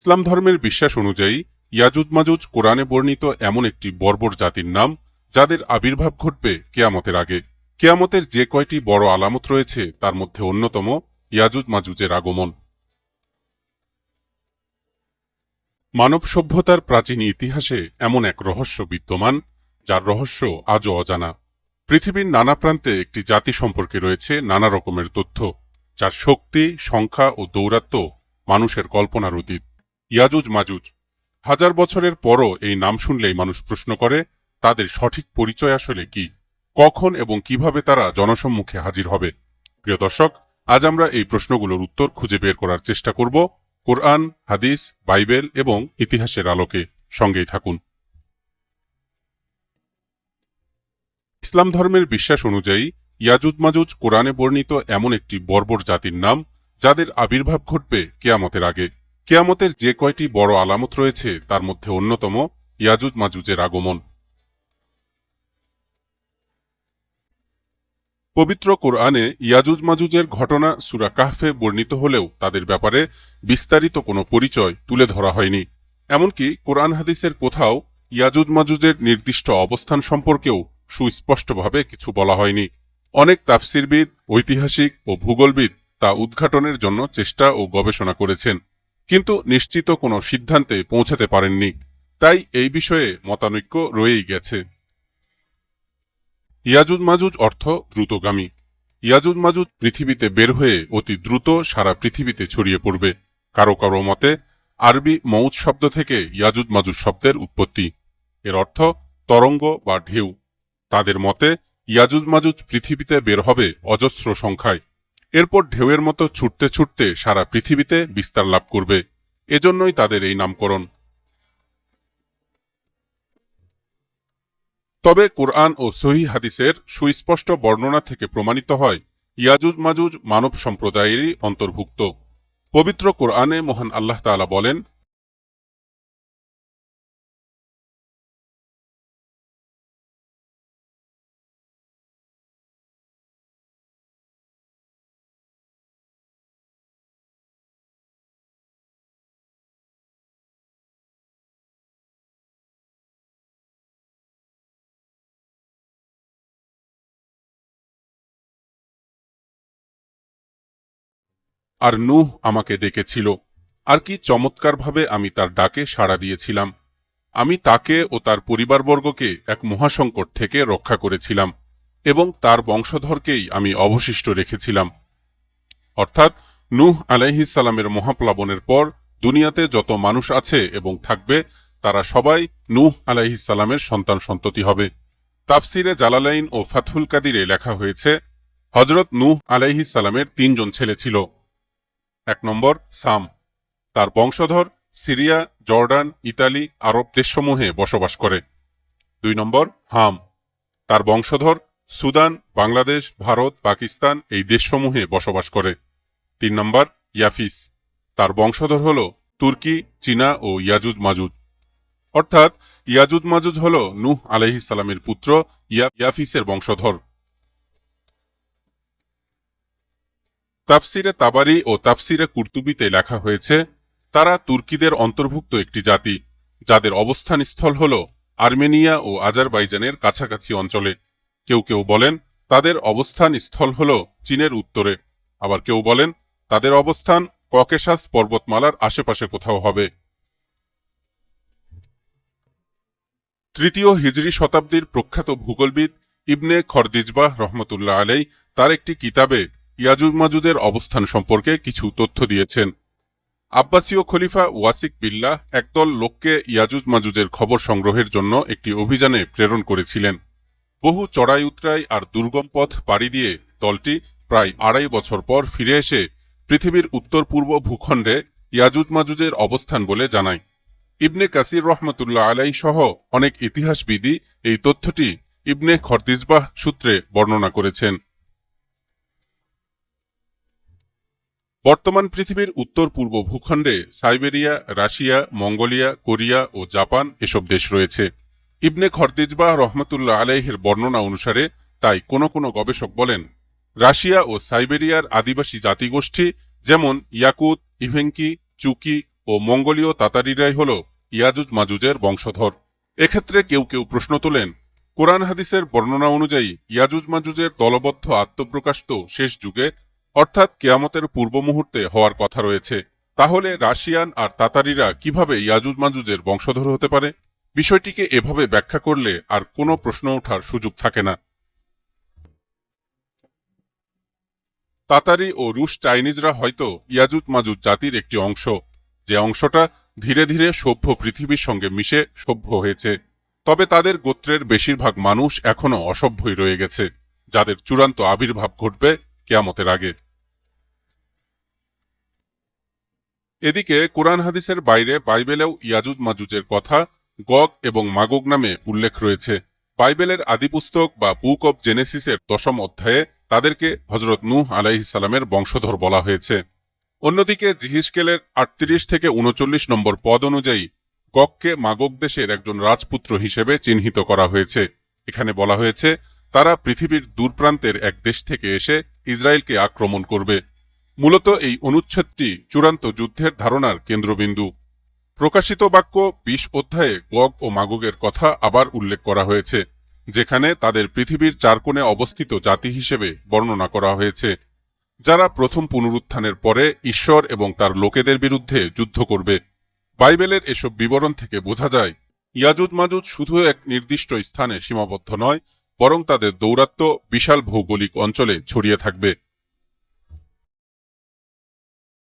ইসলাম ধর্মের বিশ্বাস অনুযায়ী ইয়াজুজ মাজুজ কোরআনে বর্ণিত এমন একটি বর্বর জাতির নাম যাদের আবির্ভাব ঘটবে কেয়ামতের আগে। কেয়ামতের যে কয়টি বড় আলামত রয়েছে তার মধ্যে অন্যতম ইয়াজুজ মাজুজের আগমন। মানব সভ্যতার প্রাচীন ইতিহাসে এমন এক রহস্য বিদ্যমান যার রহস্য আজও অজানা। পৃথিবীর নানা প্রান্তে একটি জাতি সম্পর্কে রয়েছে নানা রকমের তথ্য, যার শক্তি, সংখ্যা ও দৌরাত্ম্য মানুষের কল্পনার অতীত। ইয়াজুজ মাজুজ, হাজার বছরের পরও এই নাম শুনলেই মানুষ প্রশ্ন করে তাদের সঠিক পরিচয় আসলে কি, কখন এবং কিভাবে তারা জনসম্মুখে হাজির হবে। প্রিয় দর্শক, আজ আমরা এই প্রশ্নগুলোর উত্তর খুঁজে বের করার চেষ্টা করব কোরআন, হাদিস, বাইবেল এবং ইতিহাসের আলোকে। সঙ্গেই থাকুন। ইসলাম ধর্মের বিশ্বাস অনুযায়ী ইয়াজুজ মাজুজ কোরআনে বর্ণিত এমন একটি বর্বর জাতির নাম যাদের আবির্ভাব ঘটবে কেয়ামতের আগে। কেয়ামতের যে কয়টি বড় আলামত রয়েছে তার মধ্যে অন্যতম ইয়াজুজ মাজুজের আগমন। পবিত্র কোরআনে ইয়াজুজ মাজুজের ঘটনা সূরা কাহফে বর্ণিত হলেও তাদের ব্যাপারে বিস্তারিত কোনো পরিচয় তুলে ধরা হয়নি। এমনকি কোরআন হাদিসের কোথাও ইয়াজুজ মাজুজের নির্দিষ্ট অবস্থান সম্পর্কেও সুস্পষ্টভাবে কিছু বলা হয়নি। অনেক তাফসিরবিদ, ঐতিহাসিক ও ভূগোলবিদ তা উদ্ঘাটনের জন্য চেষ্টা ও গবেষণা করেছেন, কিন্তু নিশ্চিত কোনো সিদ্ধান্তে পৌঁছাতে পারেননি। তাই এই বিষয়ে মতানৈক্য রয়েই গেছে। ইয়াজুজ মাজুজ অর্থ দ্রুতগামী। ইয়াজুজ মাজুজ পৃথিবীতে বের হয়ে অতি দ্রুত সারা পৃথিবীতে ছড়িয়ে পড়বে। কারো কারো মতে আরবি মৌজ শব্দ থেকে ইয়াজুজ মাজুজ শব্দের উৎপত্তি। এর অর্থ তরঙ্গ বা ঢেউ। তাদের মতে ইয়াজুজ মাজুজ পৃথিবীতে বের হবে অজস্র সংখ্যায়, এরপর ঢেউয়ের মতো ছুটতে ছুটতে সারা পৃথিবীতে বিস্তার লাভ করবে। এজন্যই তাদের এই নামকরণ। তবে কোরআন ও সহিহ হাদিসের সুস্পষ্ট বর্ণনা থেকে প্রমাণিত হয় ইয়াজুজ মাজুজ মানব সম্প্রদায়েরই অন্তর্ভুক্ত। পবিত্র কোরআনে মহান আল্লাহ তাআলা বলেন, আর নূহ আমাকে ডেকেছিল, আর কি চমৎকারভাবে আমি তার ডাকে সাড়া দিয়েছিলাম। আমি তাকে ও তার পরিবারবর্গকে এক মহাসংকট থেকে রক্ষা করেছিলাম এবং তার বংশধরকেই আমি অবশিষ্ট রেখেছিলাম। অর্থাৎ নূহ আলাইহিস সালামের মহাপ্লাবনের পর দুনিয়াতে যত মানুষ আছে এবং থাকবে তারা সবাই নূহ আলাইহিস সালামের সন্তান সন্ততি হবে। তাফসিরে জালালাইন ও ফাথুল কাদিরে লেখা হয়েছে, হজরত নূহ আলাইহিস সালামের ৩ জন ছেলে ছিল। ১ নম্বর সাম, তার বংশধর সিরিয়া, জর্ডান, ইতালি, আরব দেশসমূহে বসবাস করে। ২ নম্বর হাম, তার বংশধর সুদান, বাংলাদেশ, ভারত, পাকিস্তান এই দেশসমূহে বসবাস করে। ৩ নম্বর ইয়াফিস, তার বংশধর হল তুর্কি, চীনা ও ইয়াজুজ মাজুজ। অর্থাৎ ইয়াজুজ মাজুজ হল নূহ আলাইহিস সালামের পুত্র ইয়াফিসের বংশধর। তাফসিরে তাবারি ও তাফসিরে কুরতুবিতে লেখা হয়েছে, তারা তুর্কিদের অন্তর্ভুক্ত একটি জাতি যাদের অবস্থান স্থল হল আর্মেনিয়া ও আজারবাইজানের কাছাকাছি অঞ্চলে। কেউ কেউ বলেন তাদের অবস্থান স্থল হল চীনের উত্তরে, আবার কেউ বলেন তাদের অবস্থান ককেশাস পর্বতমালার আশেপাশে কোথাও হবে। ৩য় হিজরি শতাব্দীর প্রখ্যাত ভূগোলবিদ ইবনে খরদিজবাহ রহমতুল্লাহ আলাই তার একটি কিতাবে ইয়াজুজ মাজুজের অবস্থান সম্পর্কে কিছু তথ্য দিয়েছেন। আব্বাসীয় খলিফা ওয়াসিক বিল্লাহ একদল লোককে ইয়াজুজ মাজুজের খবর সংগ্রহের জন্য একটি অভিযানে প্রেরণ করেছিলেন। বহু চড়াই উতরাই আর দুর্গম পথ পাড়ি দিয়ে দলটি প্রায় ২.৫ বছর পর ফিরে এসে পৃথিবীর উত্তর পূর্ব ভূখণ্ডে ইয়াজুজ মাজুজের অবস্থান বলে জানায়। ইবনে কাসির রহমতুল্লাহ আলাই সহ অনেক ইতিহাসবিদই এই তথ্যটি ইবনে খরদিজবাহ সূত্রে বর্ণনা করেছেন। বর্তমান পৃথিবীর উত্তর পূর্ব ভূখণ্ডে সাইবেরিয়া, রাশিয়া, মঙ্গোলিয়া, কোরিয়া ও জাপান এসব দেশ রয়েছে। ইবনে খরদিজবাহ রহমতুল্লাহ আলাইহের বর্ণনা অনুসারে তাই কোনো কোনো গবেষক বলেন রাশিয়া ও সাইবেরিয়ার আদিবাসী জাতিগোষ্ঠী যেমন ইয়াকুত, ইভেঙ্কি, চুকি ও মঙ্গোলীয় তাতারিরাই হল ইয়াজুজ মাজুজের বংশধর। এক্ষেত্রে কেউ কেউ প্রশ্ন তোলেন, কোরআন হাদিসের বর্ণনা অনুযায়ী ইয়াজুজ মাজুজের দলবদ্ধ আত্মপ্রকাশ তো শেষ যুগে অর্থাৎ কেয়ামতের পূর্ব মুহূর্তে হওয়ার কথা রয়েছে। তাহলে রাশিয়ান আর তাতারিরা কিভাবে ইয়াজুজ মাজুজের বংশধর হতে পারে? বিষয়টিকে এভাবে ব্যাখ্যা করলে আর কোনো প্রশ্ন ওঠার সুযোগ থাকে না। তাতারি ও রুশ চাইনিজরা হয়তো ইয়াজুজ মাজুজ জাতির একটি অংশ, যে অংশটা ধীরে ধীরে সভ্য পৃথিবীর সঙ্গে মিশে সভ্য হয়েছে। তবে তাদের গোত্রের বেশিরভাগ মানুষ এখনো অসভ্যই রয়ে গেছে, যাদের চূড়ান্ত আবির্ভাব ঘটবে কেয়ামতের আগে। এদিকে কোরআন হাদিসের বাইরে বাইবেলেও ইয়াজুজ মাজুজের কথা গগ এবং মাগোগ নামে উল্লেখ রয়েছে। বাইবেলের আদিপুস্তক বা বুক অব জেনেসিসের 10ম অধ্যায়ে তাদেরকে হজরত নূহ আলাইহিসসালামের বংশধর বলা হয়েছে। অন্যদিকে জিহিসকেলের 38 থেকে 39 নম্বর পদ অনুযায়ী গগকে মাগোগ দেশের একজন রাজপুত্র হিসেবে চিহ্নিত করা হয়েছে। এখানে বলা হয়েছে তারা পৃথিবীর দূরপ্রান্তের এক দেশ থেকে এসে ইসরায়েলকে আক্রমণ করবে। মূলত এই অনুচ্ছেদটি চূড়ান্ত যুদ্ধের ধারণার কেন্দ্রবিন্দু। প্রকাশিত বাক্য 20 অধ্যায়ে গগ ও মাগোগের কথা আবার উল্লেখ করা হয়েছে, যেখানে তাদের পৃথিবীর 4 কোণে অবস্থিত জাতি হিসেবে বর্ণনা করা হয়েছে, যারা প্রথম পুনরুত্থানের পরে ঈশ্বর এবং তার লোকেদের বিরুদ্ধে যুদ্ধ করবে। বাইবেলের এসব বিবরণ থেকে বোঝা যায় ইয়াজুজ মাজুজ শুধু এক নির্দিষ্ট স্থানে সীমাবদ্ধ নয়, বরং তাদের দৌরাত্ম্য বিশাল ভৌগোলিক অঞ্চলে ছড়িয়ে থাকবে।